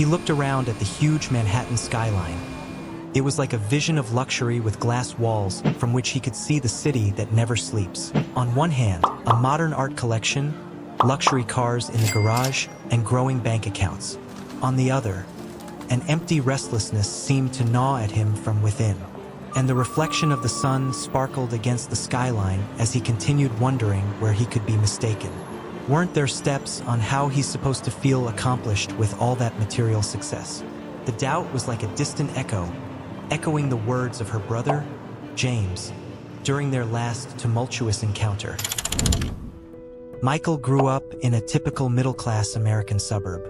He looked around at the huge Manhattan skyline. It was like a vision of luxury with glass walls from which he could see the city that never sleeps. On one hand, a modern art collection, luxury cars in the garage, and growing bank accounts. On the other, an empty restlessness seemed to gnaw at him from within, and the reflection of the sun sparkled against the skyline as he continued wondering where he could be mistaken. Weren't there steps on how he's supposed to feel accomplished with all that material success? The doubt was like a distant echo, echoing the words of her brother, James, during their last tumultuous encounter. Michael grew up in a typical middle-class American suburb.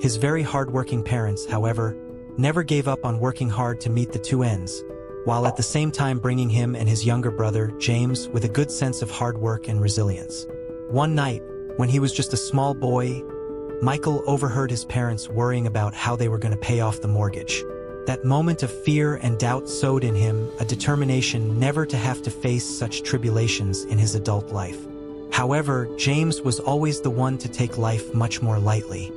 His very hard-working parents, however, never gave up on working hard to meet the two ends, while at the same time bringing him and his younger brother, James, with a good sense of hard work and resilience. One night, when he was just a small boy, Michael overheard his parents worrying about how they were going to pay off the mortgage. That moment of fear and doubt sowed in him a determination never to have to face such tribulations in his adult life. However, James was always the one to take life much more lightly.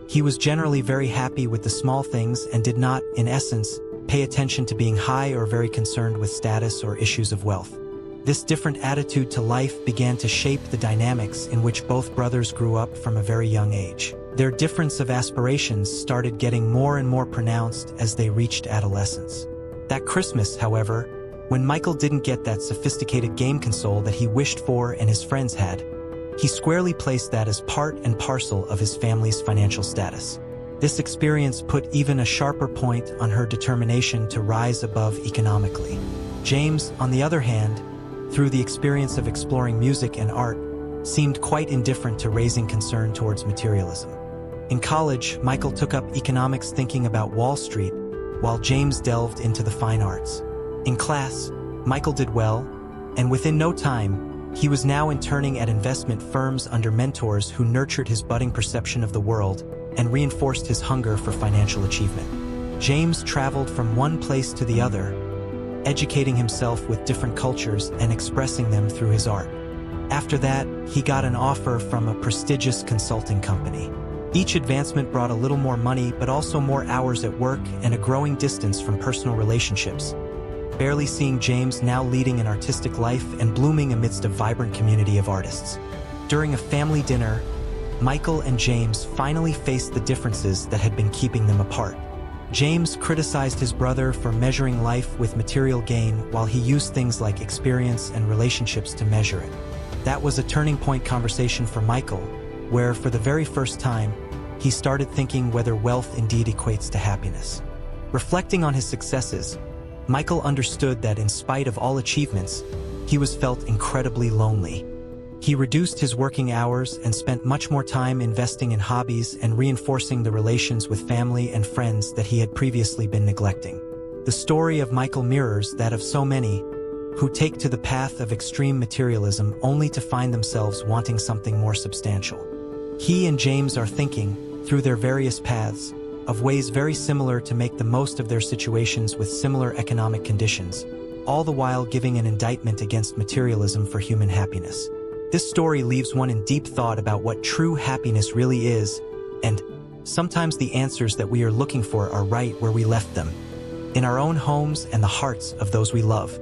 He was generally very happy with the small things and did not, in essence, pay attention to being high or very concerned with status or issues of wealth. This different attitude to life began to shape the dynamics in which both brothers grew up from a very young age. Their difference of aspirations started getting more and more pronounced as they reached adolescence. That Christmas, however, when Michael didn't get that sophisticated game console that he wished for and his friends had, he squarely placed that as part and parcel of his family's financial status. This experience put even a sharper point on her determination to rise above economically. James, on the other hand, through the experience of exploring music and art, seemed quite indifferent to raising concern towards materialism. In college, Michael took up economics thinking about Wall Street, while James delved into the fine arts. In class, Michael did well, and within no time, he was now interning at investment firms under mentors who nurtured his budding perception of the world and reinforced his hunger for financial achievement. James traveled from one place to the other, educating himself with different cultures and expressing them through his art. After that, he got an offer from a prestigious consulting company. Each advancement brought a little more money, but also more hours at work and a growing distance from personal relationships, barely seeing James now leading an artistic life and blooming amidst a vibrant community of artists. During a family dinner, Michael and James finally faced the differences that had been keeping them apart. James criticized his brother for measuring life with material gain while he used things like experience and relationships to measure it. That was a turning point conversation for Michael, where for the very first time, he started thinking whether wealth indeed equates to happiness. Reflecting on his successes, Michael understood that in spite of all achievements, he was felt incredibly lonely. He reduced his working hours and spent much more time investing in hobbies and reinforcing the relations with family and friends that he had previously been neglecting. The story of Michael mirrors that of so many who take to the path of extreme materialism only to find themselves wanting something more substantial. He and James are thinking, through their various paths, of ways very similar to make the most of their situations with similar economic conditions, all the while giving an indictment against materialism for human happiness. This story leaves one in deep thought about what true happiness really is, and sometimes the answers that we are looking for are right where we left them, in our own homes and the hearts of those we love.